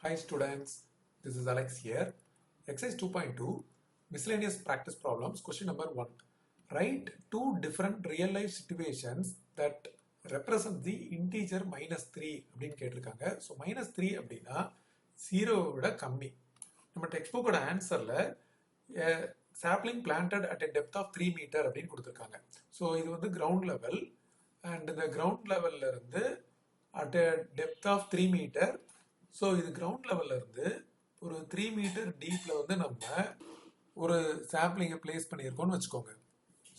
Hi students, this is Alex here. Exercise 2.2 Miscellaneous Practice Problems. Question number 1. Write two different real life situations that represent the integer -3 அப்படின்னு கேட்டிருக்காங்க. So -3 அப்படின்னா 0 விட கம்மி. நம்ம text புக்கோட ஆன்சரில் sapling planted at a depth of 3 meter அப்படின்னு கொடுத்துருக்காங்க. So இது வந்து கிரவுண்ட் லெவல் அண்ட் இந்த கிரவுண்ட் லெவல்ல இருந்து at a depth of 3 meter. So இது கிரவுண்ட் லெவல்ல இருந்து ஒரு 3 மீட்டர் டீப்ல வந்து நம்ம ஒரு சாம்பிளிங்கை பிளேஸ் பண்ணியிருக்கோம்னு வச்சுக்கோங்க.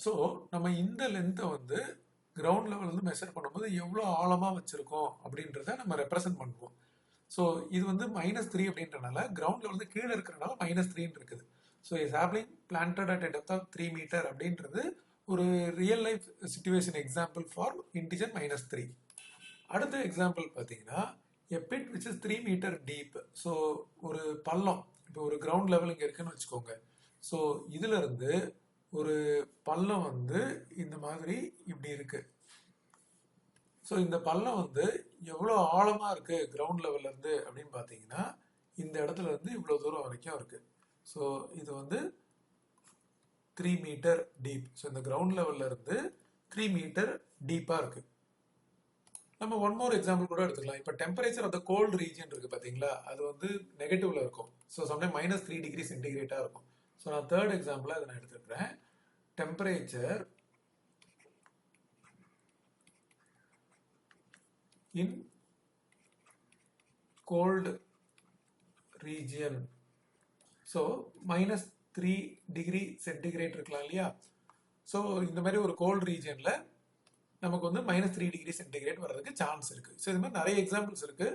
ஸோ நம்ம இந்த லென்த்தை வந்து கிரவுண்ட் லெவல் வந்து மெஷர் பண்ணும்போது எவ்வளோ ஆழமாக வச்சுருக்கோம் அப்படின்றத நம்ம ரெப்ரசன்ட் பண்ணுவோம். ஸோ இது வந்து -3 அப்படின்றனால கிரவுண்ட் லெவல் வந்து கீழே இருக்கிறனால -3 இருக்குது. So sapling planted at depth of 3 metre அப்படின்றது ஒரு real life situation example for integer -3. அடுத்த எக்ஸாம்பிள் பார்த்தீங்கன்னா a pit which is 3 meter deep. So ஒரு பள்ளம், இப்போ ஒரு கிரவுண்ட் லெவல் இங்கே இருக்குன்னு வச்சுக்கோங்க. ஸோ இதுல இருந்து ஒரு பள்ளம் வந்து இந்த மாதிரி இப்படி இருக்கு. ஸோ இந்த பள்ளம் வந்து எவ்வளோ ஆழமா இருக்கு கிரவுண்ட் லெவல்ல இருந்து அப்படின்னு பார்த்தீங்கன்னா இந்த இடத்துல இருந்து இவ்வளோ தூரம் வரைக்கும் இருக்கு. ஸோ இது வந்து 3 மீட்டர் டீப். ஸோ இந்த கிரவுண்ட் லெவல்ல இருந்து 3 மீட்டர் டீப்பா இருக்கு. நம்ம ஒன் மோர் எக்ஸாம்பிள் கூட எடுத்துக்கலாம். இப்போ temperature of the cold region இருக்கு பார்த்தீங்களா, அது வந்து நெகட்டிவ்ல இருக்கும். ஸோ சம்டைம் -3 டிகிரி சென்டிகிரேட்டா இருக்கும். ஸோ நான் தேர்ட் எக்ஸாம்பிளா அதை நான் எடுத்துக்கிறேன். Temperature in cold region. So -3 degree centigrade இருக்கலாம் இல்லையா. ஸோ இந்த மாதிரி ஒரு கோல்டு ரீஜியன்ல நமக்கு வந்து -3 டிகிரி சென்டிகிரேட் வர்றதுக்கு சான்ஸ் இருக்கு. ஸோ இது மாதிரி நிறைய எக்ஸாம்பிள்ஸ் இருக்கு.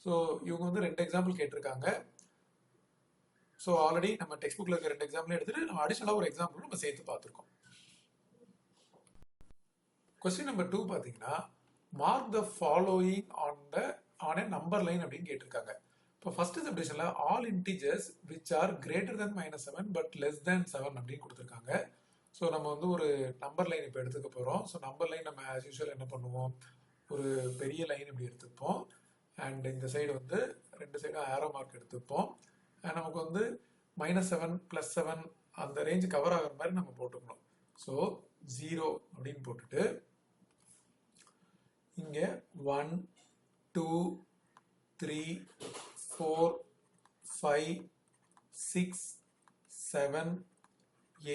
ஸோ இவங்க வந்து 2 எக்ஸாம்பிள் கேட்டிருக்காங்க. ஸோ ஆல்ரெடி நம்ம டெக்ஸ்ட் புக்ல இருக்க 2 எக்ஸாம்பிள் எடுத்துட்டு நம்ம அடிஷனலா ஒரு எக்ஸாம்பிள் நம்ம சேர்த்து பார்த்துருக்கோம். கொஸ்டின் நம்பர் 2 பார்த்தீங்கன்னா mark the following on a number line அப்படின்னு கேட்டிருக்காங்க. இப்போ ஃபர்ஸ்ட் சப்டிஷன்ல all integers which are greater than -7 but less than 7 அப்படின்னு கொடுத்துருக்காங்க. ஸோ நம்ம வந்து ஒரு நம்பர் லைன் இப்போ எடுத்துக்க போகிறோம். ஸோ நம்பர் லைன் நம்ம ஆஸ் யூஸ்வல் என்ன பண்ணுவோம், ஒரு பெரிய லைன் இப்படி எடுத்துப்போம். அண்ட் இந்த சைடு வந்து 2 சைடும் ஆரோ மார்க் எடுத்துப்போம். அண்ட் நமக்கு வந்து -7 +7 அந்த ரேஞ்சு கவர் ஆகிற மாதிரி நம்ம போட்டுக்கணும். ஸோ 0 அப்படின்னு போட்டுட்டு இங்கே 1 2 3 4 5 6 7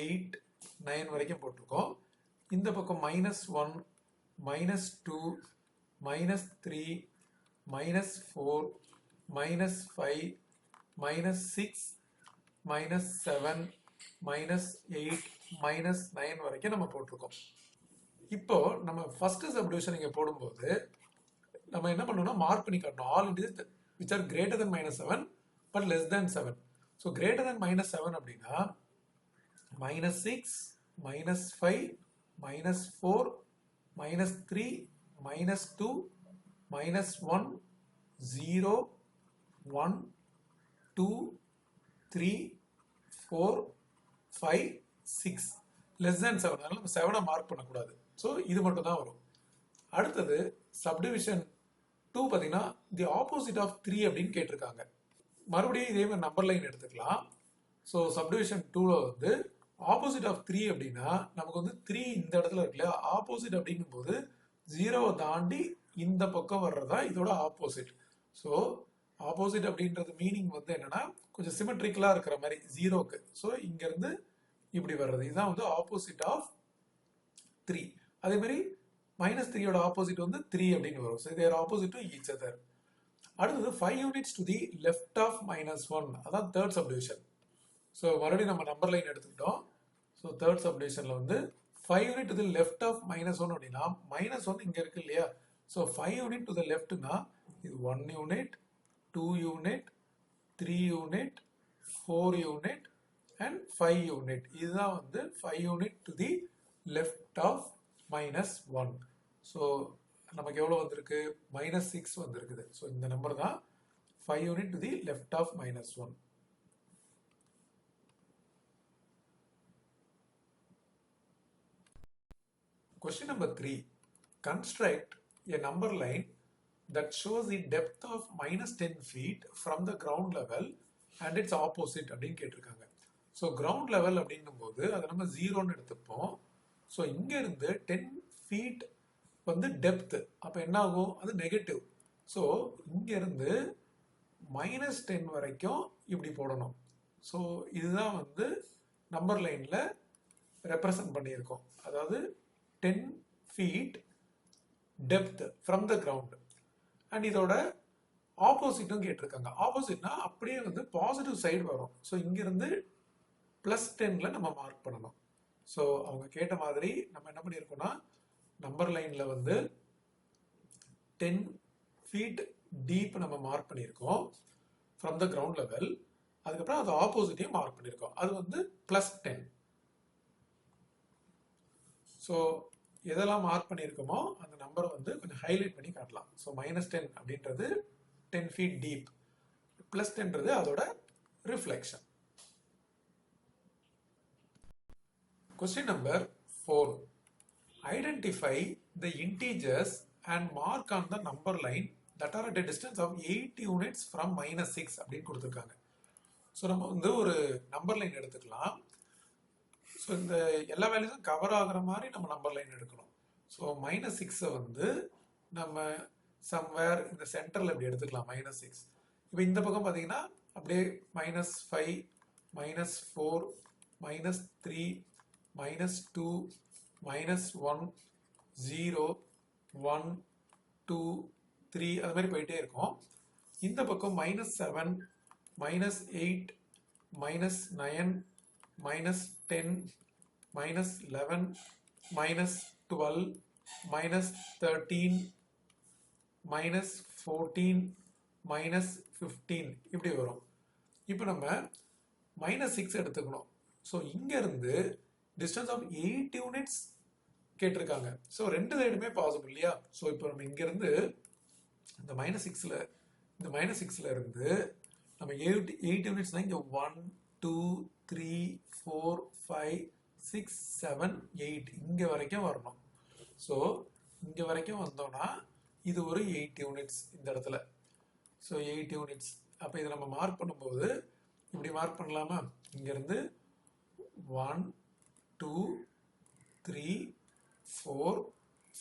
8 9 வரைக்கும் போட்டிருக்கோம். இந்த பக்கம் -1 -2 -3 -4 -5 -6 -7 -8 -9 வரைக்கும் நம்ம போட்டிருக்கோம். இப்போ நம்ம ஃபர்ஸ்ட் சப்டிவிஷன் இங்க போடும்போது நம்ம என்ன பண்ணணும்னா மார்க் பண்ணி காட்டணும் all integers which are greater than -7 but less than 7. So greater than -7 அப்படின்னா -6 -5 -4 -3 -2 -1 0 1 2 3 4 5 6 less than 7. அதனால நம்ம 7 மார்க் பண்ணக்கூடாது. ஸோ இது மட்டும் தான் வரும். அடுத்தது சப்டிவிஷன் 2 பார்த்தீங்கன்னா தி ஆப்போசிட் ஆஃப் 3 அப்படின்னு கேட்டிருக்காங்க. மறுபடியும் இதே மாதிரி நம்பர் லைன் எடுத்துக்கலாம். ஸோ சப்டிவிஷன் 2ல வந்து ஆப்போசிட் ஆஃப் 3 அப்படின்னா நமக்கு வந்து 3 இந்த இடத்துல இருக்கு இல்லையா, ஆப்போசிட் அப்படிங்கும் போது 0வை தாண்டி இந்த பக்கம் வர்றதா இதோட ஆப்போசிட். ஸோ ஆப்போசிட் அப்படின்றது மீனிங் வந்து என்னன்னா கொஞ்சம் சிமெட்ரிக்கலா இருக்கிற மாதிரி 0க்கு. ஸோ இங்க இருந்து இப்படி வர்றது இதுதான் வந்து ஆப்போசிட் ஆஃப் 3. அதே மாதிரி -3யோட ஆப்போசிட் வந்து 3 அப்படின்னு வரும். So there opposite to each other. அடுத்தது 5 units to the left of -1, அதான் தேர்ட் சப்டிவிஷன். ஸோ மறுபடியும் நம்ம நம்பர் லைன் எடுத்துக்கிட்டோம். ஸோ தேர்ட் சப்டிவிஷன்ல வந்து 5 unit to the left of -1 அப்படின்னா -1 இங்க இருக்கு இல்லையா. ஸோ 5 யூனிட் டு தி லெஃப்ட்னா இது 1 unit 2 unit 3 unit 4 unit and 5 unit. இதுதான் வந்து 5 unit to the left of -1. So நமக்கு எவ்வளோ வந்திருக்கு, -6 வந்திருக்குது. ஸோ இந்த நம்பர் தான் 5 unit to the left of -1. Question number 3. Construct a number line that shows the depth of minus 10 feet from the ground level and its opposite அப்படின்னு கேட்டிருக்காங்க. So ground level அப்படின்னும் போது அதை நம்ம ஜீரோன்னு எடுத்துப்போம். ஸோ இங்கேருந்து 10 feet வந்து டெப்த், அப்போ என்ன ஆகும், அது நெகட்டிவ். ஸோ இங்கேருந்து -10 வரைக்கும் இப்படி போடணும். ஸோ இதுதான் வந்து நம்பர் லைனில் ரெப்ரசன்ட் பண்ணியிருக்கோம். அதாவது 10 feet depth from the ground. And இதோட ஆப்போசிட்டும் கேட்டிருக்காங்க. ஆப்போசிட்னா அப்படியே வந்து பாசிட்டிவ் சைடு வரும். ஸோ இங்கிருந்து +10ல நம்ம மார்க் பண்ணணும். ஸோ அவங்க கேட்ட மாதிரி நம்ம என்ன பண்ணியிருக்கோம்னா நம்பர் லைனில் வந்து 10 feet டீப் நம்ம மார்க் பண்ணியிருக்கோம் ஃப்ரம் த கிரவுண்ட் லெவல். அதுக்கப்புறம் அது ஆப்போசிட்டையும் மார்க் பண்ணியிருக்கோம், அது வந்து +10. ஸோ எதெல்லாம் மார்க் பண்ணியிருக்கோமோ அந்த நம்பரை வந்து கொஞ்சம் ஹைலைட் பண்ணி காட்டலாம். ஸோ -10 அப்படின்றது 10 feet டீப், +10ன்றது அதோட reflection. Question number 4. Identify the integers and mark on the number line that are at a distance of 8 units from -6 அப்படின்னு கொடுத்துருக்காங்க. ஸோ நம்ம வந்து ஒரு நம்பர் லைன் எடுத்துக்கலாம். ஸோ இந்த எல்லா வேல்யூஸும் கவர் ஆகுற மாதிரி நம்ம நம்பர் லைன் எடுக்கணும். ஸோ -6 வந்து நம்ம சம்வேர் இந்த சென்டரில் இப்படி எடுத்துக்கலாம். -6 இப்போ இந்த பக்கம் பார்த்தீங்கன்னா அப்படியே -5, -4, -3, -2, -1, 0, 1, 2, 3 அது மாதிரி போயிட்டே இருக்கும். இந்த பக்கம் -7, -8, -9, -10, -11, -12, -13, -14, -15 இப்படி வரும். இப்போ நம்ம -6 எடுத்துக்கணும். ஸோ இங்கேருந்து டிஸ்டன்ஸ் ஆஃப் 8 யூனிட்ஸ் கேட்டிருக்காங்க. ஸோ ரெண்டு சைடுமே பாசிபிள் இல்லையா? ஸோ இப்போ நம்ம இங்கேருந்து இந்த -6ல இருந்து நம்ம 8 யூனிட்ஸ்னால் இங்கே 1, 2, 3, 4, 5, 6, 7, 8 இங்கே வரைக்கும் வரணும். ஸோ இங்கே வரைக்கும் வந்தோம்னா இது ஒரு 8 யூனிட்ஸ் இந்த இடத்துல. So 8 units. அப்போ இதை நம்ம மார்க் பண்ணும்போது இப்படி மார்க் பண்ணலாமா? இங்கேருந்து 1, 2, 3, 4,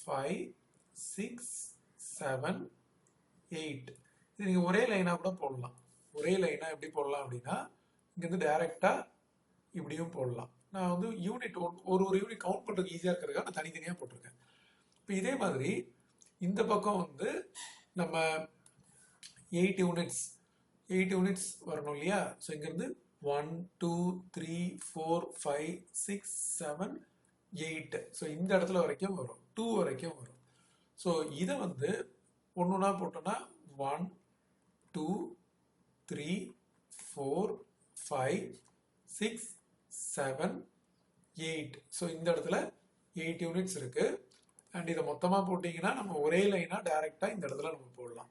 5, 6, 7, 8 இது நீங்கள் ஒரே லைனாக கூட போடலாம். ஒரே லைனாக எப்படி போடலாம் அப்படின்னா இங்கேருந்து டைரெக்டாக இப்படியும் போடலாம். நான் வந்து யூனிட் ஒரு யூனிட் கவுண்ட் பண்ணுறதுக்கு ஈஸியாக இருக்கிறதுக்காக நான் தனித்தனியாக போட்டிருக்கேன். இப்போ இதே மாதிரி இந்த பக்கம் வந்து நம்ம 8 யூனிட்ஸ் வரணும் இல்லையா? ஸோ இங்கேருந்து 1, 2, 3, 4, 5, 6, 7, 8 ஸோ இந்த இடத்துல வரைக்கும் வரும், 2 வரைக்கும் வரும். ஸோ இதை வந்து ஒன்றுனா போட்டோன்னா 1, 2, 3, 4, 5, 6, 7, 8 ஸோ இந்த இடத்துல 8 யூனிட்ஸ் இருக்கு. அண்ட் இதை மொத்தமாக போட்டிங்கன்னா நம்ம ஒரே லைனாக டைரெக்டாக இந்த இடத்துல நம்ம போடலாம்.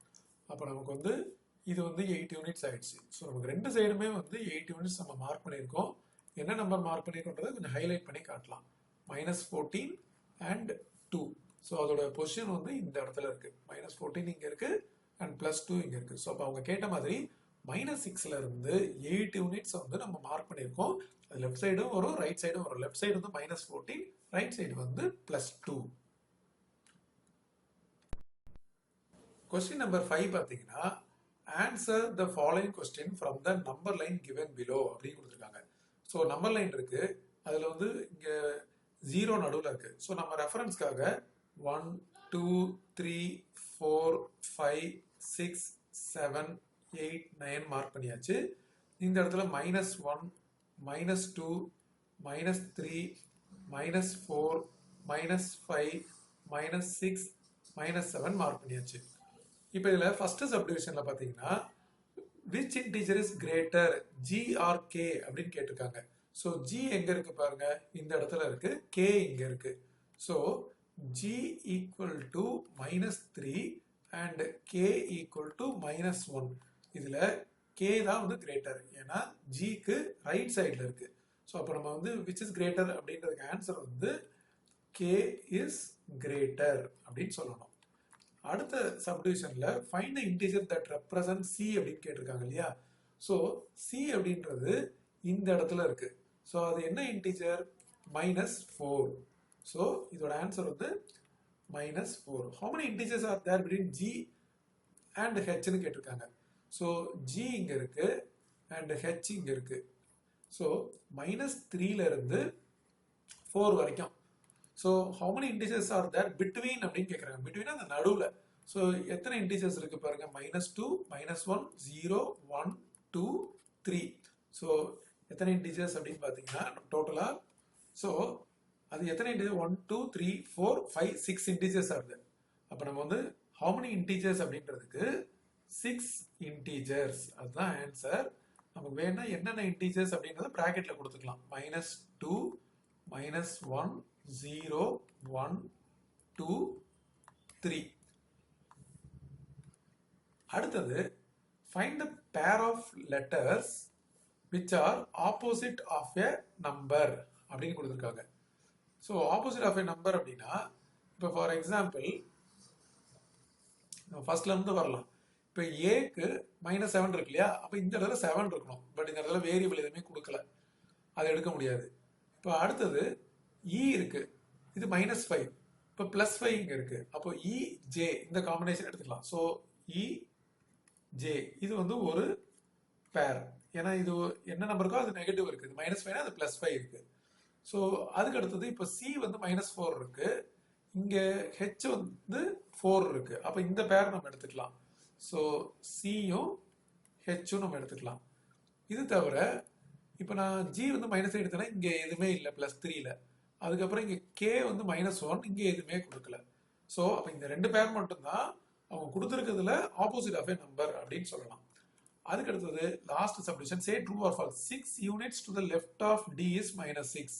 அப்போ நமக்கு வந்து இது வந்து 8 யூனிட்ஸ் ஆயிடுச்சு. ஸோ நமக்கு ரெண்டு சைடுமே வந்து 8 யூனிட்ஸ் நம்ம மார்க் பண்ணியிருக்கோம். என்ன நம்பர் மார்க் பண்ணியிருக்கோன்றதை கொஞ்சம் ஹைலைட் பண்ணி காட்டலாம். -14 அண்ட் 2. ஸோ அதோட பொசிஷன் வந்து இந்த இடத்துல இருக்கு. -14 இங்கே இருக்கு அண்ட் +2 இங்கே இருக்கு. ஸோ அப்போ அவங்க கேட்ட மாதிரி -6ல இருந்து 8 யூனிட்ஸ் வந்து நம்ம மார்க் பண்ணியிருக்கோம். அது லெஃப்ட் சைடும் வரும், ரைட் சைடும் வரும். லெஃப்ட் சைடு வந்து -14, ரைட் சைடு வந்து +2. Question number 5 பார்த்தீங்கன்னா answer the following question from the number line given below அப்படின்னு கொடுத்துருக்காங்க. ஸோ நம்பர் லைன் இருக்கு, அதில் வந்து இங்கே 0 நடுவில் இருக்கு. ஸோ நம்ம ரெஃபரன்ஸ்க்காக 1, 2, 3, 4, 5, 6, 7, 8, 9 மார்க் பண்ணியாச்சு. இந்த இடத்துல -1, -2, -3, -4, -5, -6, -7 மார்க் பண்ணியாச்சு. இப்போ இதில் ஃபர்ஸ்ட் சப்டிவிஷனில் பார்த்தீங்கன்னா which integer is greater G or K அப்படின்னு கேட்டிருக்காங்க. ஸோ ஜி எங்கே இருக்கு பாருங்க, இந்த இடத்துல இருக்கு, கே இங்கே இருக்கு. So G equal to -3 and K equal to -1. இதில் கே தான் வந்து கிரேட்டர், ஏன்னா ஜிக்கு ரைட் சைடில் இருக்கு. ஸோ அப்போ நம்ம வந்து விச் இஸ் கிரேட்டர் அப்படின்றதுக்கு ஆன்சர் வந்து கே இஸ் கிரேட்டர் அப்படின்னு சொல்லணும். அடுத்த சப்டிவிஷன்ல find the integer that represent C அப்படின்னு கேட்டிருக்காங்க இல்லையா. ஸோ சி அப்படின்றது இந்த இடத்துல இருக்கு. ஸோ அது என்ன இன்டிஜர்? -4. ஸோ இதோட ஆன்சர் வந்து -4. How many integers are there between g and h ன்னு கேட்டிருக்காங்க. ஸோ g இங்க இருக்கு and h இங்க இருக்கு. ஸோ -3ல இருந்து 4 வரைக்கும். So how many integers are there between அப்படின்னு கேட்குறாங்க. between அந்த நடுவில். ஸோ எத்தனை integers இருக்கு பாருங்க. -2, -1, 0, 1, 2, 3. ஸோ எத்தனை integers அப்படின்னு பார்த்தீங்கன்னா டோட்டலா. ஸோ அது எத்தனை integers? 1, 2, 3, 4, 5, 6 integers ஆகுது. அப்போ நம்ம வந்து how many integers அப்படின்றதுக்கு 6 integers. அதுதான் ஆன்சர். நமக்கு வேணா என்னென்ன integers அப்படின்றத பிராக்கெட்ல கொடுத்துக்கலாம். -2, -1, 0, 1, 2, 3. அடுத்தது find the pair of letters which are opposite of a number அப்படின்னு கொடுத்துருக்காங்க. So opposite of a number அப்படின்னா இப்போ ஃபார் எக்ஸாம்பிள் ஃபர்ஸ்ட்ல இருந்து வரலாம். இப்போ ஏக்கு -7 இருக்கு இல்லையா. அப்போ இந்த இடத்துல 7 இருக்கணும். பட் இந்த இடத்துல வேரியபிள் எதுவுமே கொடுக்கல, அதை எடுக்க முடியாது. இப்போ அடுத்தது இ இருக்கு, இது -5. இப்போ +5 இங்க இருக்கு. அப்போ இ ஜே இந்த காம்பினேஷன் எடுத்துக்கலாம். ஸோ இ ஜே இது வந்து ஒரு பேர். ஏன்னா இது என்ன நம்பர் இருக்கோ அது நெகட்டிவ் இருக்கு. இது -5 அது +5 இருக்கு. ஸோ அதுக்கு அடுத்தது இப்போ சி வந்து -4 இருக்கு, இங்க ஹெச் வந்து 4 இருக்கு. அப்போ இந்த பேர் நம்ம எடுத்துக்கலாம். ஸோ சியும் ஹெச்சும் நம்ம எடுத்துக்கலாம். இது தவிர இப்போ நான் ஜி வந்து -8 எடுத்தேன்னா இங்கே எதுவுமே இல்லை +3ல. அதுக்கப்புறம் இங்கே கே வந்து -1, இங்கே எதுவுமே கொடுக்கல. ஸோ அப்போ இந்த ரெண்டு பேர் மட்டும்தான் அவங்க கொடுத்துருக்கிறதுல ஆப்போசிட் ஆஃப் ஏ நம்பர் அப்படின்னு சொல்லலாம். அதுக்கு அடுத்தது last subdivision. Say true or falls. 6 units to the left of d is -6.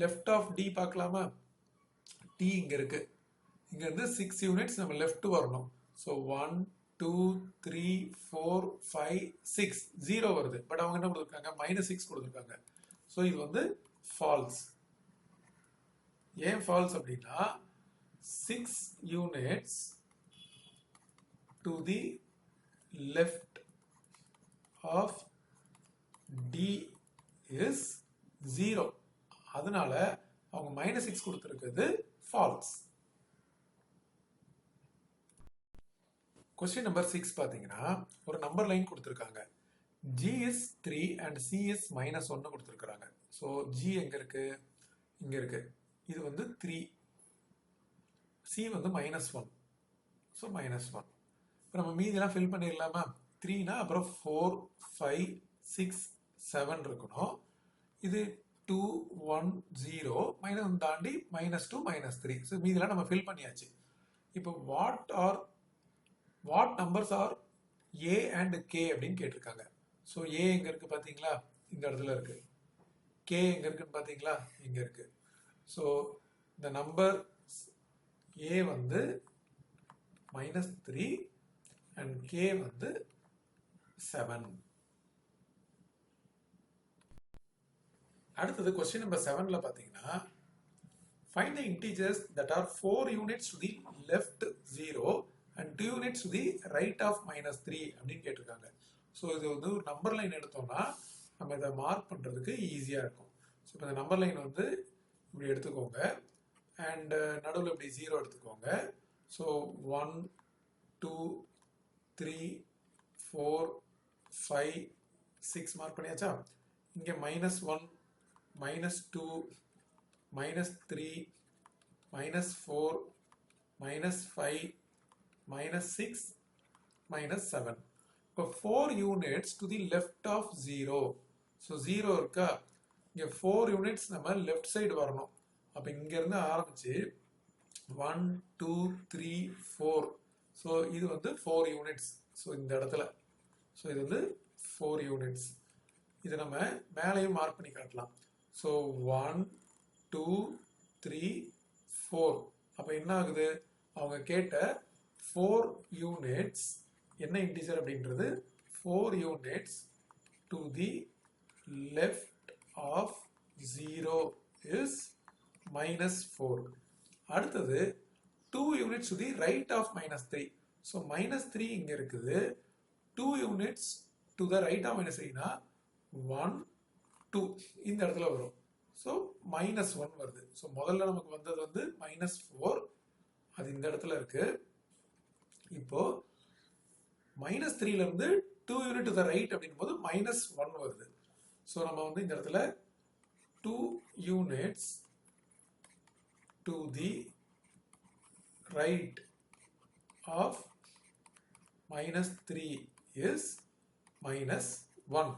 left of d பார்க்கலாமா. t இங்க இருக்கு, இங்க இருந்து 6 units நம்ம லெஃப்ட் வரணும். ஸோ 1, 2, 3, 4, 5, 6 0 வருது. பட் அவங்க என்ன கொடுத்துருக்காங்க? -6 கொடுத்துருக்காங்க. ஸோ இது வந்து ஃபால்ஸ். ஏன் ஃபால்ஸ் அப்படின்னா 6 units to the left of d is 0. அதனால அவங்க -6 கொடுத்துருக்கிறது ஃபால்ஸ். கொஸ்டின் நம்பர் 6 பார்த்தீங்கன்னா ஒரு நம்பர் லைன் கொடுத்துருக்காங்க. g is 3 and c is -1 கொடுத்துருக்காங்க. ஸோ g எங்க இருக்கு? இங்க இருக்கு. இது வந்து 3, c வந்து -1. ஸோ -1. இப்போ நம்ம மீதியெல்லாம் ஃபில் பண்ணிடலாமா? 3னா அப்புறம் 4, 5, 6, 7 இருக்கணும். இது 2, 1, 0 -1 தாண்டி -2, -3. ஸோ மீதியெல்லாம் நம்ம ஃபில் பண்ணியாச்சு. இப்போ what numbers R A and K அப்படின்னு கேட்டிருக்காங்க. ஸோ ஏ எங்க இருக்கு பார்த்தீங்களா? இந்த இடத்துல இருக்கு. கே எங்க இருக்குன்னு பார்த்தீங்களா? இங்க இருக்கு. ஸோ இந்த நம்பர் ஏ வந்து -3 and k வந்து 7. அடுத்தது கொஸ்டின் நம்பர் 7ல பாத்தீங்கன்னா find the integers that are 4 units to the left 0 and 2 units to the right of -3 அப்படின்னு கேட்டிருக்காங்க. ஸோ இது வந்து ஒரு நம்பர் லைன் எடுத்தோம்னா நம்ம இதை மார்க் பண்றதுக்கு ஈஸியா இருக்கும். ஸோ இப்போ இந்த நம்பர் லைன் வந்து இப்படி எடுத்துக்கோங்க அண்ட் நடுவில் இப்படி 0 எடுத்துக்கோங்க. ஸோ 1, 2, 3, 4, 5, 6 மார்க் பண்ணியாச்சா? இங்கே -1, -2, -3, -4, -5, -6, -7. இப்போ 4 units to the left of 0. So 0 இருக்கா? இங்கே 4 units நம்ம லெஃப்ட் சைடு வரணும். அப்போ இங்கேருந்து ஆரம்பிச்சு 1, 2, 3, 4. ஸோ இது வந்து 4 units. ஸோ இந்த இடத்துல ஸோ இது வந்து 4 units. இதை நம்ம மேலேயும் மார்க் பண்ணி காட்டலாம். ஸோ 1, 2, 3, 4. அப்போ என்ன ஆகுது? அவங்க கேட்ட 4 units என்ன இன்டிஜர் அப்படின்றது 4 units to the left of 0 is -4. அடுத்தது 2 units to the right of minus 3. So minus 3 இங்க இருக்குது. 2 units to the right of minus 3 னா 1, 2 இந்த இடத்துல வரும். So minus 1 வருது. So முதல்ல நமக்கு வந்தது வந்து minus 4. அது இந்த இடத்துல இருக்கு. இப்போ minus 3ல இருந்து 2 unit to the right அப்படின்னும் போது minus 1 வருது. So நம்ம வந்து இந்த இடத்துல 2 units to the right of minus 3 is minus 1.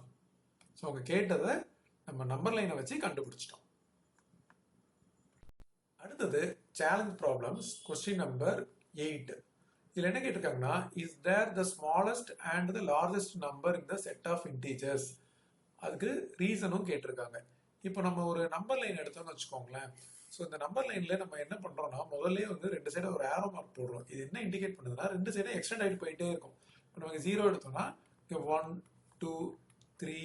So அவங்க கேட்டதை நம்ம நம்பர் லைனை வச்சு கண்டுபிடிச்சிட்டோம். அடுத்தது சேலஞ்ச் ப்ராப்ளம்ஸ் கொஸ்டின் நம்பர் 8. இதில் என்ன கேட்டிருக்காங்கன்னா, is there the smallest and the largest number in the set of integers. அதுக்கு ரீசனும் கேட்டிருக்காங்க. இப்போ நம்ம ஒரு நம்பர் லைன் எடுத்தோம்னு வச்சுக்கோங்களேன். ஸோ இந்த நம்பர் லைன்ல நம்ம என்ன பண்றோம்னா, முதல்ல வந்து ரெண்டு சைடும் ஒரு ஆரோ மார்க் போடுறோம். இது என்ன இண்டிகேட் பண்ணுதுன்னா, ரெண்டு சைடும் எக்ஸ்டெண்ட் ஆகிட்டு போயிட்டே இருக்கும். இப்போ நமக்கு 0 எடுத்தோம்னா 1, 2, 3,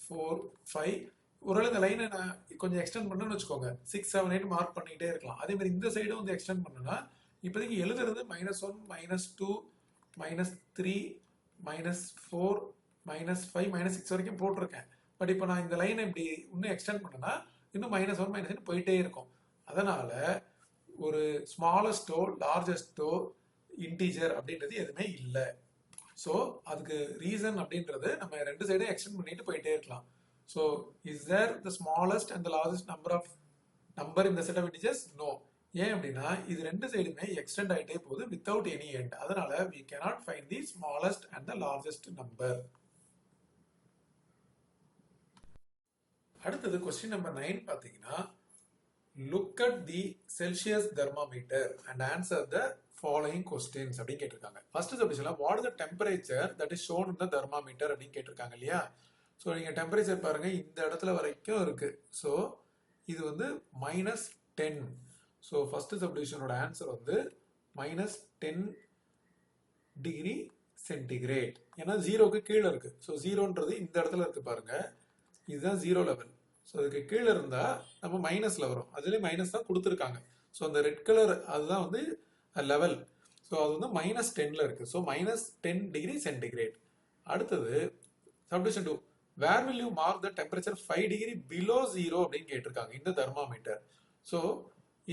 4, 5. ஒருவேளை இந்த லைனை நான் கொஞ்சம் எக்ஸ்டெண்ட் பண்ணணும்னு வச்சுக்கோங்க, 6, 7, 8 மார்க் பண்ணிட்டே இருக்கலாம். அதே மாதிரி இந்த சைடும் வந்து எக்ஸ்டெண்ட் பண்ணணும்னா, இப்போதைக்கு எழுதுறது -1, -2, -3, -4, -5, -6 வரைக்கும் போட்டிருக்கேன். பட் இப்போ நான் இந்த லைனை இப்படி இன்னும் எக்ஸ்டெண்ட் பண்ணேன்னா இன்னும் -1, -2 போயிட்டே இருக்கும். அதனால ஒரு ஸ்மாலஸ்டோ லார்ஜஸ்டோ இன்டீஜர் அப்படின்றது எதுவுமே இல்லை. ஸோ அதுக்கு ரீசன் அப்படின்றது நம்ம ரெண்டு சைடும் எக்ஸ்டெண்ட் பண்ணிட்டு போயிட்டே இருக்கலாம். So is there the smallest and the largest number இந்த செட் ஆஃப் இன்டீஜர்ஸ்? நோ. ஏன் அப்படின்னா இது ரெண்டு சைடுமே எக்ஸ்டெண்ட் ஆகிட்டே போகுது வித்தவுட் எனி எண்ட். அதனால we cannot find the smallest and the largest number. அடுத்தது கொஸ்டின் நம்பர் 9 பார்த்தீங்கன்னா, look at the Celsius thermometer and answer the following questions அப்படின்னு கேட்டிருக்காங்க. ஃபர்ஸ்ட் சப்டிஷன்ல what is the temperature that is shown in the thermometer அப்படின்னு கேட்டிருக்காங்க இல்லையா. So நீங்க temperature பாருங்க, இந்த இடத்துல வரைக்கும் இருக்கு. ஸோ இது வந்து -10. ஸோ ஃபர்ஸ்ட் சப்டிஷனோட ஆன்சர் வந்து -10 டிகிரி சென்டிகிரேட். ஏன்னா 0க்கு கீழே இருக்கு. ஸோ 0ன்றது இந்த இடத்துல இருக்கு பாருங்க, இதுதான் 0 லெவல். ஸோ அதுக்கு கீழே இருந்தா நம்ம மைனஸ்ல வரும். அதுலேயே மைனஸ் தான் கொடுத்துருக்காங்க. ஸோ அந்த ரெட் கலர் அதுதான் வந்து லெவல். ஸோ அது வந்து -10ல இருக்கு. So -10 degree centigrade. அடுத்தது subdivision 2, where will you mark the temperature 5 degree below 0 அப்படின்னு கேட்டிருக்காங்க இந்த தெர்மாமீட்டர். ஸோ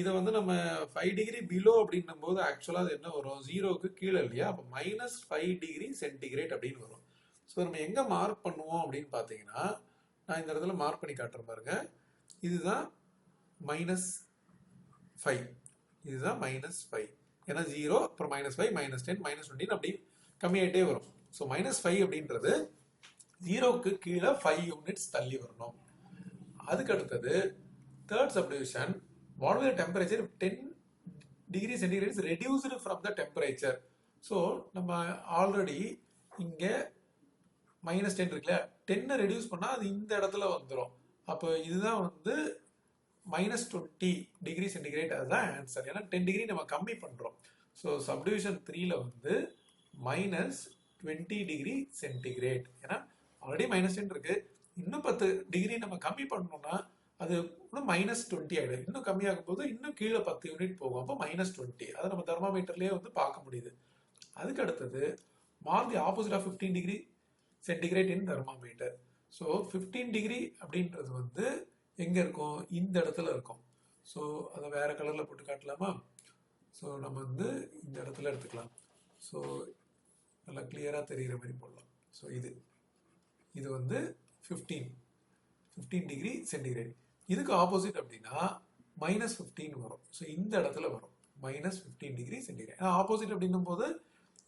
இதை வந்து நம்ம 5 டிகிரி பிலோ அப்படின்னும் போது ஆக்சுவலாக அது என்ன வரும், 0க்கு கீழே இல்லையா. அப்போ -5 டிகிரி சென்டிகிரேட் அப்படின்னு வரும். ஸோ நம்ம எங்கே மார்க் பண்ணுவோம் அப்படின்னு பார்த்தீங்கன்னா, நான் இந்த இடத்துல மார்க் பண்ணி காட்டுறேன் பாருங்க. இதுதான் -5, இதுதான் -5. ஏன்னா 0, அப்புறம் -5, -10, -20 அப்படி கம்மியாயிட்டே வரும். ஸோ -5 அப்படின்றது 0க்கு கீழே 5 யூனிட்ஸ் தள்ளி வரணும். அதுக்கு அடுத்தது third subdivision, what will the temperature if 10 degree centigrade is reduced from the temperature. So நம்ம ஆல்ரெடி இங்க -10 இருக்குல்ல, 10 ரெடியூஸ் பண்ணா அது இந்த இடத்துல வந்துடும். அப்போ இதுதான் வந்து -20 டிகிரி சென்டிகிரேட். அதுதான் ஆன்சர். ஏன்னா 10 டிகிரி நம்ம கம்மி பண்றோம். ஸோ சப்டிவிஷன் 3ல வந்து -20 டிகிரி சென்டிகிரேட். ஏன்னா ஆல்ரெடி -10 இருக்கு, இன்னும் 10 டிகிரி நம்ம கம்மி பண்ணோம்னா அது இன்னும் -20 ஆயிடும். இன்னும் கம்மியாகும் போது இன்னும் கீழே 10 யூனிட் போகும். அப்போ -20 அதை நம்ம தெர்மாமீட்டர்லயே வந்து பார்க்க முடியுது. அதுக்கு அடுத்தது mark the opposite of 15 degree centigrade in thermometer. So 15 degree அப்படின்றது வந்து எங்க இருக்கும், இந்த இடத்துல இருக்கும். ஸோ அதை வேற கலர்ல போட்டு காட்டலாமா. ஸோ நம்ம வந்து இந்த இடத்துல எடுத்துக்கலாம். ஸோ நல்லா கிளியரா தெரிகிற மாதிரி போடலாம். ஸோ இது வந்து 15 டிகிரி சென்டிகிரேட். இதுக்கு ஆப்போசிட் அப்படின்னா -15 வரும். ஸோ இந்த இடத்துல வரும் -15 டிகிரி சென்டிகிரேட். ஆப்போசிட் அப்படின்னும் போது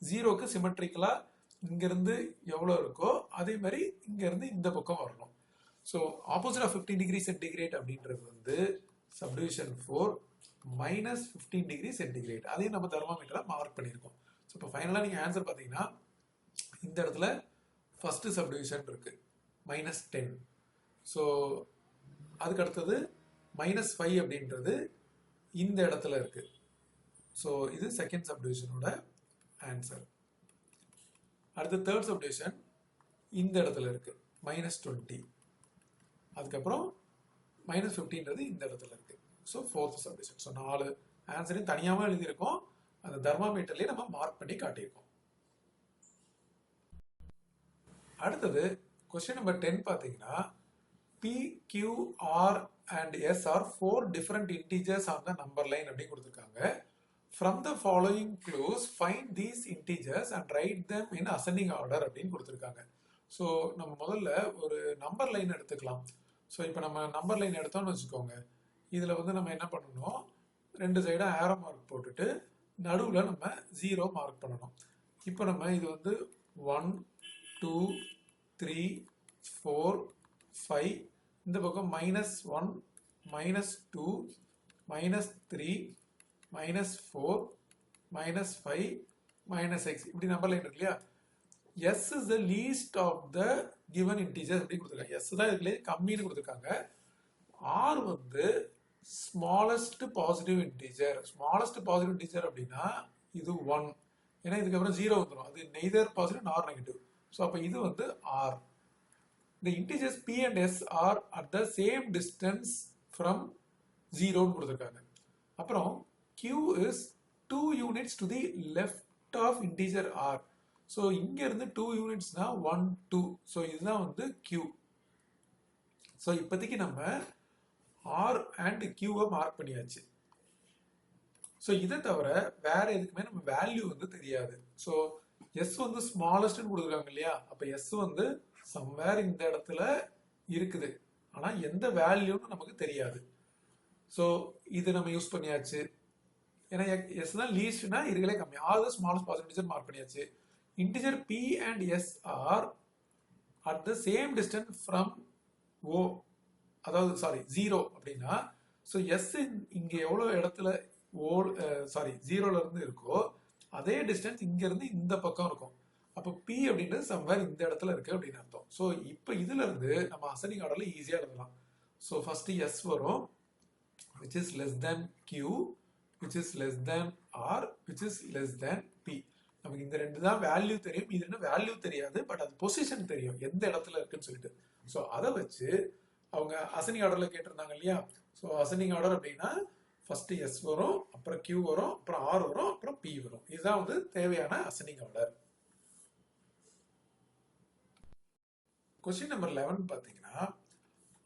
0க்கு சிமெட்ரிக்கலா இங்கிருந்து எவ்வளோ இருக்கோ அதே மாதிரி இங்க இருந்து இந்த பக்கம் வரணும். So opposite of 15 degree centigrade அப்படின்றது வந்து சப்டிவிஷன் 4 -15 டிகிரி சென்டிகிரேட். அதையும் நம்ம தெர்மாமீட்டரா மார்க் பண்ணியிருக்கோம். ஸோ இப்போ ஃபைனலாக நீங்கள் ஆன்சர் பார்த்தீங்கன்னா இந்த இடத்துல ஃபர்ஸ்ட் சப்டிவிஷன் இருக்கு -10. ஸோ அதுக்கு அடுத்தது -5 அப்படின்றது இந்த இடத்துல இருக்கு. ஸோ இது செகண்ட் சப்டிவிஷனோட ஆன்சர். அடுத்து தேர்ட் சப்டிவிஷன் இந்த இடத்துல இருக்கு -20. அதுக்கப்புறம் -15ன்றது இந்த இடத்துல இருக்கு. So fourth subdivision. ஸோ 4 ஆன்சரையும் தனியாகவும் எழுதியிருக்கோம், அந்த தெர்மாமீட்டர்லேயே நம்ம மார்க் பண்ணி காட்டியிருக்கோம். அடுத்தது கொஸ்டின் நம்பர் 10 பார்த்தீங்கன்னா, P, Q, R and S are 4 different integers on the number line அப்படின்னு கொடுத்துருக்காங்க. From the following clues, find these integers and write them in ascending order அப்படின்னு கொடுத்துருக்காங்க. ஸோ நம்ம முதல்ல ஒரு நம்பர் லைன் எடுத்துக்கலாம். ஸோ இப்போ நம்ம நம்பர் லைன் எடுத்தோம்னு வச்சுக்கோங்க, இதில் வந்து நம்ம என்ன பண்ணணும், ரெண்டு சைடும் ஆரோ மார்க் போட்டுட்டு நடுவில் நம்ம 0 மார்க் பண்ணணும். இப்போ நம்ம இது வந்து 1, 2, 3, 4, 5, இந்த பக்கம் -1, -2, -3, -4, -5, -x இப்படி நம்பர் லைன் இருக்கு இல்லையா. S is the least of the given integers அப்படி கொடுத்துருக்காங்க. S தான் இதுல கம்மின்னு கொடுத்துருக்காங்க. R வந்து smallest positive integer. smallest positive integer அப்படின்னா இது 1, ஏன்னா இதுக்கப்புறம் 0 வந்துடும், அது neither positive nor negative. So அப்போ இது வந்து R. The integers P and S are at the same distance from 0 கொடுத்துருக்காங்க. அப்புறம் Q is 2 units to the left of integer R. So இங்க இருந்து 2 யூனிட்ஸ்னா 1, 2. ஸோ இதுதான் வந்து Q. ஸோ இப்போதைக்கு நம்ம R and Qவை மார்க் பண்ணியாச்சு. ஸோ இதை தவிர வேற எதுக்குமே நம்ம வேல்யூ வந்து தெரியாது. ஸோ எஸ் வந்து ஸ்மாலஸ்ட்னு கொடுத்துருக்காங்க இல்லையா, அப்போ எஸ் வந்து சம்வேர் இந்த இடத்துல இருக்குது, ஆனால் எந்த வேல்யூன்னு நமக்கு தெரியாது. ஸோ இது நம்ம யூஸ் பண்ணியாச்சு. ஏன்னா எஸ் தான் லீஸ்ட்னா இருக்கலே கம்மி, or smallest positive integer mark பண்ணியாச்சு. Integer P and S are at the same distance from O, அதாவது சாரி 0 அப்படின்னா, ஸோ எஸ் இங்கே எவ்வளோ இடத்துல ஜீரோல இருந்து இருக்கோ அதே டிஸ்டன்ஸ் இங்க இருந்து இந்த பக்கம் இருக்கும். அப்போ P அப்படின்றது சம்வேர் இந்த இடத்துல இருக்கு அப்படின்னு அர்த்தம். ஸோ இப்போ இதுல இருந்து நம்ம அசெண்டிங் ஆர்டர்ல ஈஸியா எழுதலாம். ஸோ ஃபர்ஸ்ட் S வரும், which is less than Q, which is less than R, which is less than P. நமக்கு இந்த ரெண்டு தான் வேல்யூ தெரியும், இது என்ன வேல்யூ தெரியாது, பட் அது பொசிஷன் தெரியும் எந்த இடத்துல இருக்குன்னு சொல்லிட்டு. ஸோ அதை வச்சு அவங்க அசெண்டிங் ஆர்டர்ல கேட்டிருந்தாங்க இல்லையா. ஸோ அசெண்டிங் ஆர்டர் அப்படின்னா ஃபர்ஸ்ட் S வரும், அப்புறம் Q வரும், அப்புறம் R வரும், அப்புறம் P வரும். இதுதான் வந்து தேவையான அசெண்டிங் ஆர்டர். கொஸ்டின் நம்பர் 11 பார்த்தீங்கன்னா,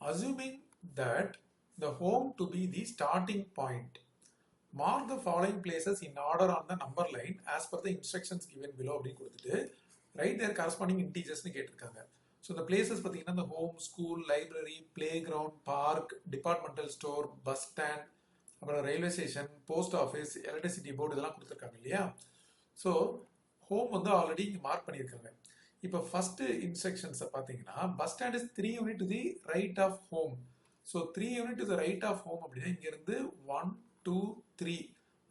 assuming that the home to be the starting point, mark the following places in order on the number line as per the instructions given below அப்படின்னு கொடுத்துட்டு write their corresponding integersனு கேட்டிருக்காங்க. So இந்த places பார்த்தீங்கன்னா இந்த home, school, library, playground, park, departmental store, bus stand, அப்புறம் railway station, post office, electricity board இதெல்லாம் கொடுத்துருக்காங்க இல்லையா. ஸோ ஹோம் வந்து ஆல்ரெடி இங்கே மார்க் பண்ணியிருக்காங்க. இப்போ ஃபர்ஸ்ட் இன்ஸ்ட்ரக்ஷன்ஸை பார்த்தீங்கன்னா, bus stand is 3 unit to the right of home. So 3 unit to the right of home அப்படின்னா இங்கேருந்து 1, 2, 3.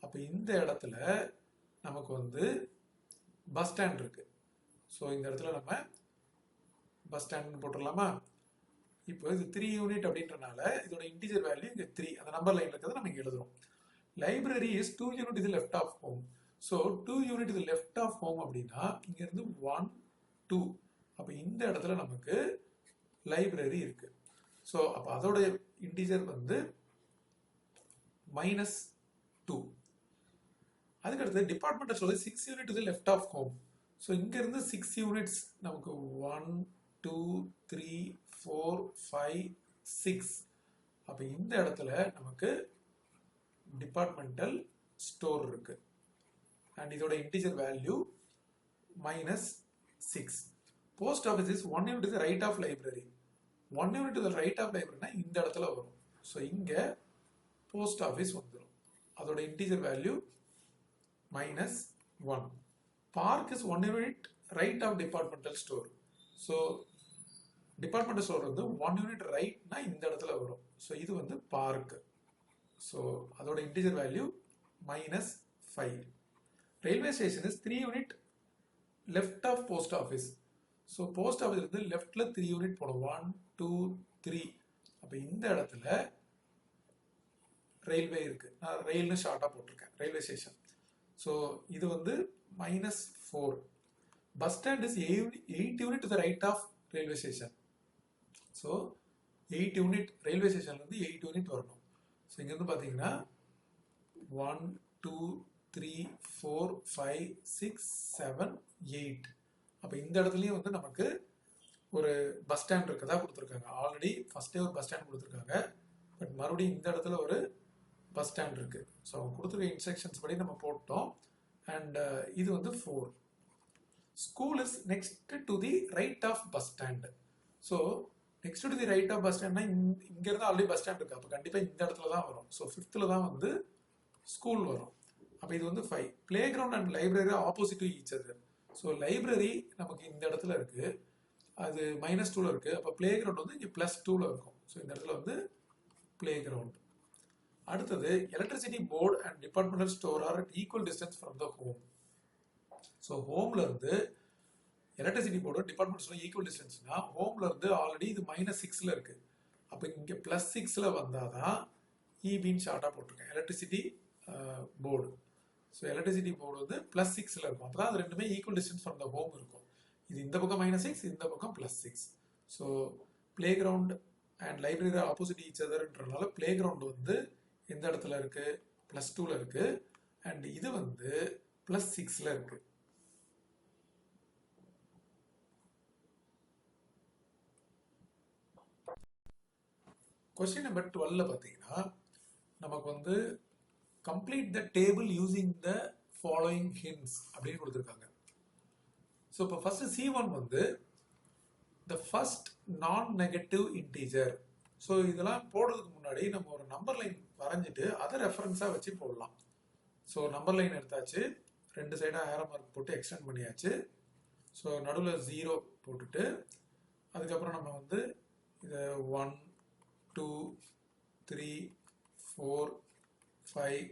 அப்போ இந்த இடத்துல நமக்கு வந்து பஸ் ஸ்டாண்ட் இருக்கு. ஸோ இந்த இடத்துல நம்ம பஸ் ஸ்டாண்ட் போட்டுடலாமா. இப்போ இது 3 யூனிட் அப்படின்றனால இதோட இன்டிஜர் வேல்யூ இங்கே 3, அந்த நம்பர் லைன்ல இருக்கிறத நம்ம இங்கே எழுதுறோம். லைப்ரரி இஸ் 2 யூனிட் இது left of home. So 2 unit இது லெஃப்ட் ஆஃப் ஹோம் அப்படின்னா இங்க இருந்து 1, 2. அப்போ இந்த இடத்துல நமக்கு லைப்ரரி இருக்கு. ஸோ அப்போ அதோட இன்டிஜர் வந்து -2. அதுக்கடுத்து டிபார்ட்மெண்ட் சொல்லி 6 யூனிட் இது லெஃப்ட் ஆஃப் ஹோம். ஸோ இங்க இருந்து 6 யூனிட்ஸ் நமக்கு 1, 2, 3, 4, 5, 6. அப்போ இந்த இடத்துல நமக்கு டிபார்ட்மெண்டல் ஸ்டோர் இருக்கு. அண்ட் இதோட integer value -6. Post office is 1 unit to right of library. 1 unit to right of லைப்ரரினா இந்த இடத்துல வரும். ஸோ இங்க போஸ்ட் ஆஃபீஸ் வந்துடும். அதோட integer value -1. Park is 1 unit right of departmental store. So departmental store வந்து 1 யூனிட் ரைட்னா இந்த இடத்துல வரும். ஸோ இது வந்து பார்க். ஸோ அதோட integer value -5. Railway station is 3 unit left of post office. So post office இருந்து லெஃப்ட்ல 3 யூனிட் போடும். 1, 2, 3. அப்போ இந்த இடத்துல ரயில்வே இருக்கு. நான் ரயில்னு ஷார்ட்டாக போட்டிருக்கேன், ரயில்வே ஸ்டேஷன். ஸோ இது வந்து -4. Bus stand is 8 unit to the right of railway station. So 8 unit railway ஸ்டேஷன்ல இருந்து 8 யூனிட் வரணும். ஸோ இங்கேருந்து பார்த்தீங்கன்னா 1 2 3 4 5 6 7 8. அப்போ இந்த இடத்துலையும் வந்து நமக்கு ஒரு பஸ் ஸ்டாண்ட் இருக்கதா கொடுத்துருக்காங்க. ஆல்ரெடி ஃபர்ஸ்டே ஒரு பஸ் ஸ்டாண்ட் கொடுத்துருக்காங்க, பட் மறுபடியும் இந்த இடத்துல ஒரு பஸ் ஸ்டாண்ட் இருக்கு. ஸோ கொடுத்துருக்க இன்ஸ்ட்ரக்ஷன்ஸ் படி நம்ம போட்டோம். அண்ட் இது வந்து 4. School is next to the right of bus stand. So next to the right of bus ஸ்டாண்ட்னா இங்கேருந்து ஆல்ரெடி பஸ் ஸ்டாண்ட் இருக்கு. அப்போ கண்டிப்பாக இந்த இடத்துல தான் வரும். ஸோ 5th தான் வந்து ஸ்கூல் வரும். அப்போ இது வந்து 5. Play ground and library opposite to each other. So library நமக்கு இந்த இடத்துல இருக்கு, அது -2ல இருக்கு. அப்போ பிளே கிரவுண்ட் வந்து இங்கே +2ல இருக்கும். ஸோ இந்த இடத்துல வந்து பிளே கிரவுண்ட். அடுத்தது electricity board and departmental store are at equal distance from the home. So ஹோம்ல இருந்து electricity board department store equal டிஸ்டன்ஸ்னா ஹோம்ல இருந்து ஆல்ரெடி இது -6ல இருக்கு. அப்போ இங்கே +6ல வந்தாதான் இபின்னு ஷார்ட்டாக போட்டிருக்கேன், electricity board. So electricity board வந்து +6ல இருக்கும். அப்போ தான் அது ரெண்டுமே equal distance from the home இருக்கும். இது இந்த பக்கம் -6, இந்த பக்கம் +6. So playground and library opposite each அதர்ன்றனால பிளே கிரவுண்ட் வந்து எந்த இடத்துல இருக்கு, +2ல இருக்கு. அண்ட் இது வந்து +6ல இருக்கு. கொஸ்டின் நம்பர் 12ல பார்த்தீங்கன்னா நமக்கு வந்து complete the table using the following hints அப்படின்னு கொடுத்துருக்காங்க. ஸோ இப்போ ஃபர்ஸ்ட் C1 வந்து த ஃபர்ஸ்ட் நான் நெகட்டிவ் இன்டீஜர். ஸோ இதெல்லாம் போடுறதுக்கு முன்னாடி நம்ம ஒரு நம்பர் லைன் வரைஞ்சிட்டு அதை ரெஃபரன்ஸாக வச்சு போடலாம். ஸோ நம்பர் லைன் எடுத்தாச்சு, 2 சைடாக ஏரோ மார்க் போட்டு எக்ஸ்டெண்ட் பண்ணியாச்சு. ஸோ நடுவில் 0 போட்டுட்டு அதுக்கப்புறம் நம்ம வந்து இதை 1 2 3 4 5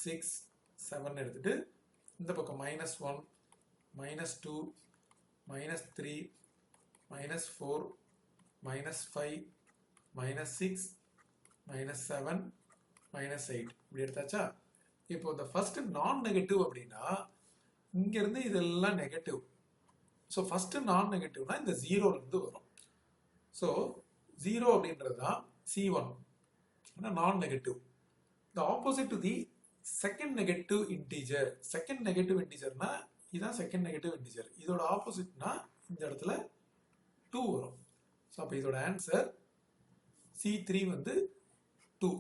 6 7 எடுத்துட்டு இந்த பக்கம் -1 -2 -3 -4 -5 -6 -7 -8 இப்படி எடுத்தாச்சா. இப்போ இந்த ஃபர்ஸ்ட் நான் நெகட்டிவ் அப்படின்னா இங்க இருந்து இதெல்லாம் நெகட்டிவ். ஸோ ஃபர்ஸ்ட் நான் நெகட்டிவ்னா இந்த 0ல இருந்து வரும். ஸோ 0 அப்படின்றது தான் C1, நான் negative. The opposite to the second negative integer. Second negative integerனா இதான் செகண்ட் நெகட்டிவ் இன்டிஜர். இதோட ஆப்போசிட்னா இந்த இடத்துல 2 வரும். ஸோ அப்போ இதோட ஆன்சர் C3 வந்து 2.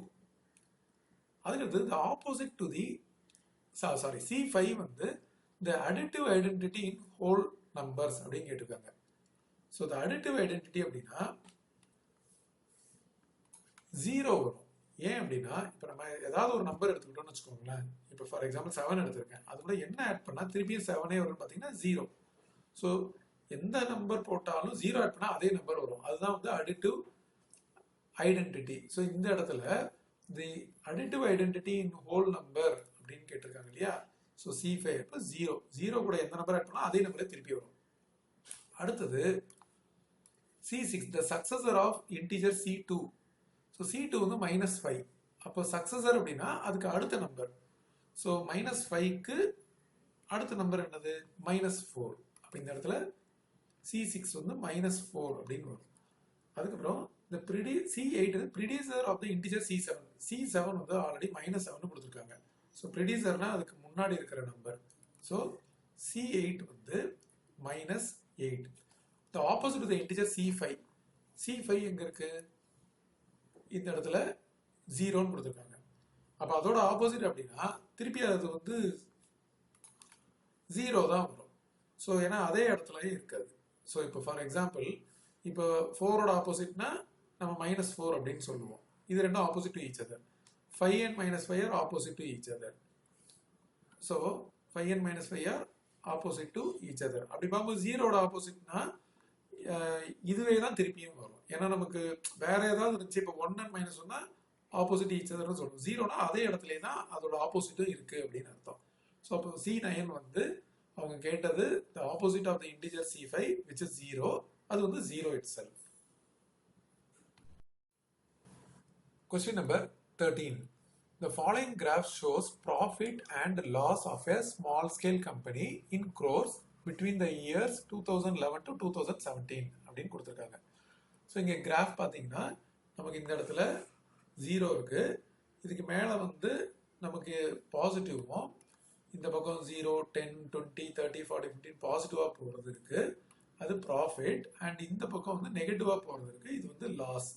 அதுக்கடுத்து the opposite to the C5 வந்து the additive identity in whole numbers அப்படின்னு கேட்டிருக்காங்க. ஸோ the additive identity அப்படின்னா 0 வரும். ஏன் அப்படின்னா இப்போ நம்ம ஏதாவது ஒரு நம்பர் எடுத்துக்கிட்டோம்னு வச்சுக்கோங்களேன். இப்போ ஃபார் எக்ஸாம்பிள் 7 எடுத்திருக்கேன், அது கூட என்ன ஆட் பண்ணால் திருப்பியும் 7 வரும்னு பார்த்தீங்கன்னா 0. ஸோ எந்த நம்பர் போட்டாலும் 0 ஆட் பண்ணால் அதே நம்பர் வரும். அதுதான் வந்து அடிட்டிவ் ஐடென்டிட்டி. ஸோ இந்த இடத்துல the additive identity in whole number அப்படின்னு கேட்டிருக்காங்க இல்லையா. ஸோ C5 இப்போ 0 கூட எந்த நம்பர் ஆட் பண்ணால் அதே நம்பரே திருப்பி வரும். அடுத்தது C6 the successor of integer C2. So C2 வந்து -5. அப்போ சக்சஸர் அப்படின்னா அதுக்கு அடுத்த நம்பர். ஸோ -5க்கு அடுத்த நம்பர் என்னது -4. அப்போ இந்த இடத்துல C6 வந்து -4 அப்படின்னு வரும். அதுக்கப்புறம் இந்த C8 ப்ரிடியூசர் of the integer C7. C7 வந்து ஆல்ரெடி -7 கொடுத்துருக்காங்க. ஸோ ப்ரிடியூசர்னா அதுக்கு முன்னாடி இருக்கிற நம்பர். ஸோ C8 வந்து -8. The opposite the integer C5. C5 எங்க இருக்கு, இந்த இடத்துல 0ன்னு கொடுத்துருக்காங்க. அப்போ அதோட ஆப்போசிட் அப்படின்னா திருப்பி அது வந்து 0 தான் வரும். ஸோ ஏன்னா அதே இடத்துலயே இருக்காது. ஸோ இப்போ ஃபார் எக்ஸாம்பிள் இப்போ 4ஓட ஆப்போசிட்னா நம்ம -4 அப்படின்னு சொல்லுவோம். இது ரெண்டும் opposite to each other. 5 and -5 are opposite to each other. So 5 and -5 are opposite to each other. அப்படி பார்க்கும்போது 0ஓட ஆப்போசிட்னா இதுவே தான் திருப்பியும் வரும். ஏன்னா நமக்கு வேற ஏதாவது இருந்துச்சு. இப்போ 1 and -1 ஆப்போசிட் ஈச் அதர்னு சொல்லுவோம். 0னா அதே இடத்துல தான் அதோட ஆப்போசிட்டும் இருக்கு அப்படின்னு அர்த்தம். ஸோ அப்போ C9 வந்து அவங்க கேட்டது the opposite of the integer C5 which is 0. அது வந்து 0 itself. Question number 13. The following graph shows profit and loss of a small scale company in crores between the years 2011 to 2017 அப்படின்னு கொடுத்துருக்காங்க. So இங்கே graph பார்த்தீங்கன்னா நமக்கு இந்த இடத்துல 0 இருக்கு. இதுக்கு மேலே வந்து நமக்கு பாசிட்டிவும் இந்த பக்கம் 0, 10, 20, 30, 40, 15 பாசிட்டிவாக போகிறது இருக்கு, அது ப்ராஃபிட். அண்ட் இந்த பக்கம் வந்து நெகட்டிவாக போகிறது இருக்கு, இது வந்து லாஸ்.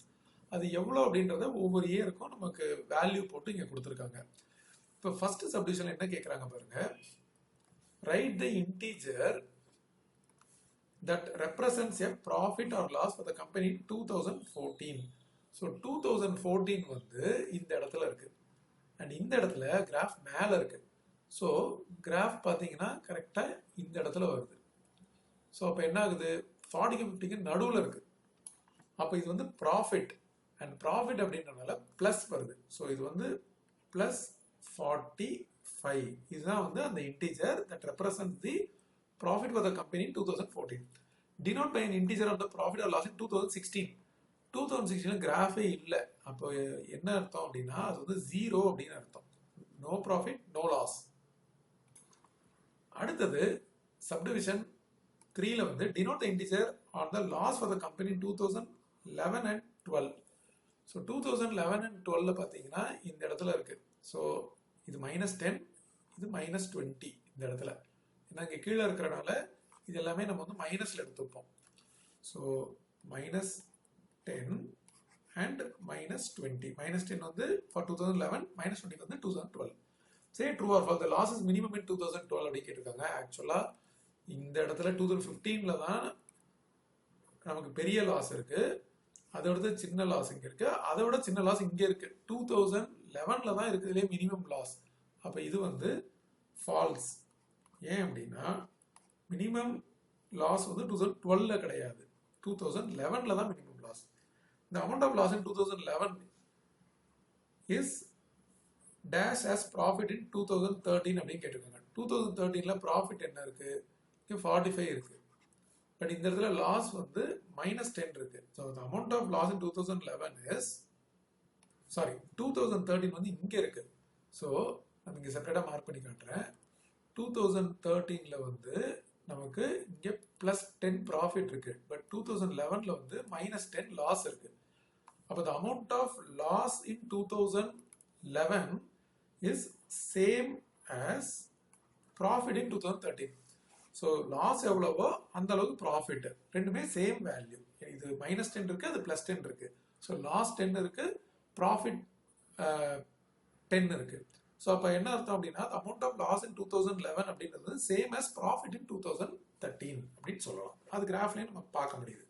அது எவ்வளோ அப்படின்றத ஒவ்வொரு இயருக்கும் நமக்கு வேல்யூ போட்டு இங்கே கொடுத்துருக்காங்க. இப்போ ஃபர்ஸ்ட் சப்டிவிஷன் என்ன கேட்குறாங்க பாருங்க, right the integer that represents a profit or loss for the company in 2014. So 2014 வந்து இந்த இடத்துல இருக்கு, அண்ட் இந்த இடத்துல கிராஃப் மேல இருக்கு. ஸோ கிராஃப் பார்த்தீங்கன்னா கரெக்டாக இந்த இடத்துல வருது. ஸோ அப்போ என்ன ஆகுது, 40க்கு 50க்கு நடுவில் இருக்கு. அப்போ இது வந்து ப்ராஃபிட், அண்ட் ப்ராஃபிட் அப்படின்றனால ப்ளஸ் வருது. ஸோ இது வந்து ப்ளஸ் 45. இதுதான் வந்து அந்த integer that represents the profit for the company in 2014. Denote by an integer of the profit or loss in 2016. 2016 கிராஃபே இல்லை. அப்போ என்ன அர்த்தம் அப்படின்னா அது வந்து 0 அப்படின்னு அர்த்தம். No profit no loss. அடுத்தது சப்டிவிஷன் 3ல வந்து denote the integer on the loss for the company in 2011 and 12. So 2011 and 12ல பார்த்தீங்கன்னா இந்த இடத்துல இருக்கு. ஸோ இது -10, இது -20 இந்த இடத்துல. ஏன்னா இங்கே கீழே இருக்கிறனால இது எல்லாமே நம்ம வந்து மைனஸில் எடுத்துப்போம். So -10 and -20. -10 வந்து ஃபார் 2011, -20 வந்து 2012. Say true or false, the loss is minimum in 2012 அப்படின்னு கேட்டிருக்காங்க. ஆக்சுவலாக இந்த இடத்துல 2015ல தான் நமக்கு பெரிய லாஸ் இருக்கு, அதோட சின்ன லாஸ் இங்கே இருக்கு, அதோட சின்ன லாஸ் இங்கே இருக்கு. 2011ல தான் இருக்குதுலேயே மினிமம் லாஸ். அப்போ இது வந்து ஃபால்ஸ். ஏன் அப்படின்னா மினிமம் லாஸ் வந்து 2012ல கிடையாது, 2011ல தான் minimum loss. The amount of loss in 2011 is dash as profit in 2013 அப்படின்னு கேட்டிருக்காங்க. 2013ல ப்ராஃபிட் என்ன இருக்கு, 45 இருக்கு. பட் இந்த இடத்துல லாஸ் வந்து -10 இருக்கு. So the amount of loss in 2011 is 2013 வந்து இங்க இருக்கு. ஸோ நம்ம இங்க செப்பரேட்டா மார்க் பண்ணி காட்டுறேன். 2013ல வந்து நமக்கு இங்க +10 ப்ராஃபிட் இருக்கு, பட் 2011ல வந்து -10 லாஸ் இருக்கு. அப்போ the amount of loss in 2011 is same as profit in 2013. So loss எவ்வளவோ அந்த அளவுக்கு ப்ராஃபிட், ரெண்டுமே சேம் வேல்யூ. இது -10 இருக்கு, அது +10 இருக்கு. ஸோ லாஸ் 10 இருக்கு, ப்ராஃபிட் 10 இருக்கு. ஸோ அப்போ என்ன அர்த்தம் அப்படின்னா அமௌண்ட் ஆஃப் லாஸ் இன் 2011 அப்படின்றது சேம் as ப்ராஃபிட் இன் 2013 அப்படின்னு சொல்லலாம். அது கிராஃப்லேயும் நம்ம பார்க்க முடியுது.